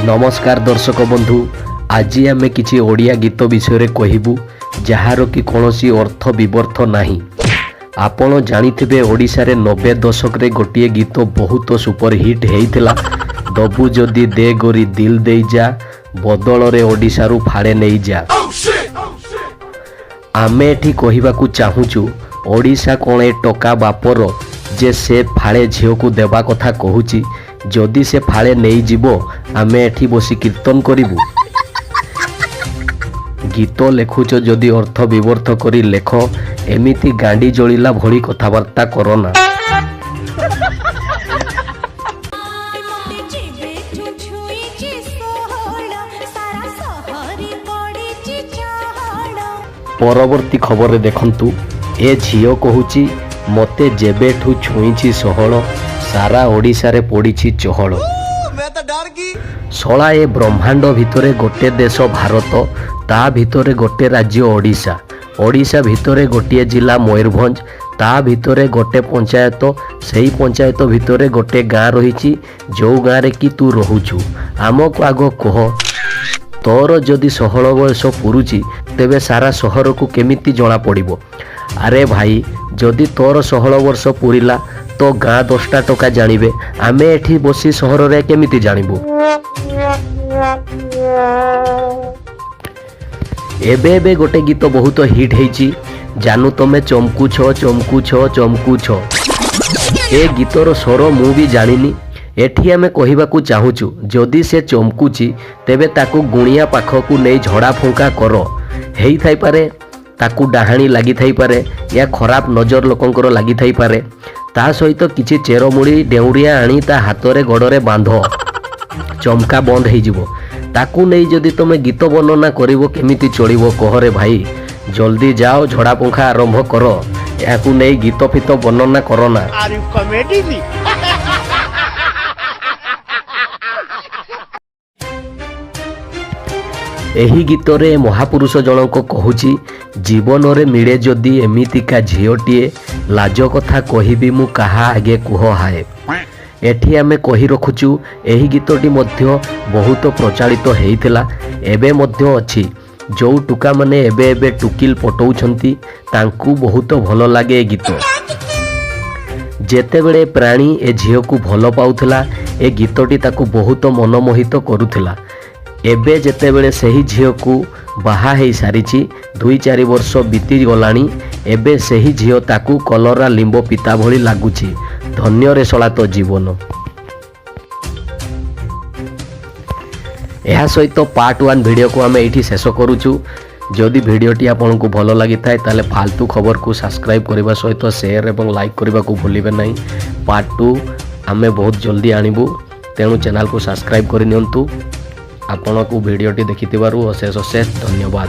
नमस्कार दर्शक बंधु, आज आम किसी ओडिया गीत विषय कहबू जार कि कौन अर्थ विवर्थ नहीं। आपण जानिथिबे ओडिशा रे 90 दशक रे गोटे गीत बहुत सुपरहिट होता दबू जदि दे गोरी दिल दे जा बदल रे ओडिशा रु फाड़े नहीं जा। आमे एठी कहिबाकू चाहूचु ओडिशा कौन ए टका बापर जे से फाड़े झील को देवा कथा कहूची। जदि से फाड़े नहीं जीवो आमे एठी बसी कीर्तन करिबू। गीत लेखुच जदि अर्थ विवर्थ करी लेख, एमिति गांडी जलिला भली कथबार्ता करना। परवर्ती खबर देखंतु, ए झियो कहूची मते जेबेठू छुईची सोहल सारा ओडिशा रे पड़ीची चहल। सला ए ब्रह्मांड भितरे गोटे देश भारत, ता भितरे गोटे राज्य ओडिशा, ओडिशा भितरे गोटे जिला मयूरभंज, ता भितरे गोटे पंचायत, सेही पंचायत भितरे गोटे गाँ रही जो गाँ रे कि तू रहुचु। आमको आग कह, तोर जदि 16 वर्ष पुरुची तेबे सारा सहर को केमिति जना पड़िबो। अरे भाई, जदि तोर 16 वर्ष पुरिला तो गाँ 10टा टका जानिबे, आमे एठी बसी सहर रे केमिति जानिबो। एबे गोटे गीत बहुत हिट हेची, जानू तमे चमकू छ चमकू छ चमकू छ। ए गीतर स्वर मु भी जानिनी। एठी आमे कहिबाकू चाहूचु जदि से चमकुची तेबे ताकू गुणिया पाखकू नहीं झड़ा फुंका कर। हेई थाई पारे ताकू डाहाणी लगी थाई पारे या खराब नजर लोकंकर लगी थाई पारे। ता सहित किछि चेरमुड़ी डेउरिया आनी ता हातरे गड़रे बांध, चमका बंद हो जिवो। ताकू नहीं जदि तुम गीत वर्णना करिवो केमिति चलिवो कह रे भाई। जल्दी जाओ झड़ा पंखा आरंभ कर, याकू नहीं गीत फित वर्णना करना। एही गीत रे महापुरुष जनक कहूची, जीवन रे मिले जदि एमितिका झीओटीए लाज कथा कहिबी मु कहा आगे कुह हाए। एठी आमे कही रखुचु एही गीतटी मध्य बहुत प्रचारित हेइथिला, एबे मध्य अछि। जो टुका माने एबे एबे टुकिल पटौछंती तांकू बहुत भल लागे ए गीत। जेतेबेले प्राणी ए झीओ को भल पाउथिला ए गीतटी ताकू बहुत मनमोहित करुथिला। एबे जेतेबेले सही झीओ को बाहा हेई सारिछि, 2-4 वर्ष बीती गलानी, एबे सही झीओ ताकू कलरा लिंब पिता भली लागुछि। धन्य रे सला तो जीवन। यह सहित पार्ट 1 वीडियो को आमे एठी शेष करूछु। जदि वीडियोटी आपनको भल लागि थाए ताले फालतू खबर को सब्सक्राइब करबा सहित शेयर एवं लाइक करबा को भूलिबे नहीं। पार्ट 2 आमे बहुत जल्दी आनिबु, तेणु चैनल को सब्सक्राइब करि नियंतु। आपनको वीडियोटी देखिथिबारु अशेष अशेष धन्यवाद।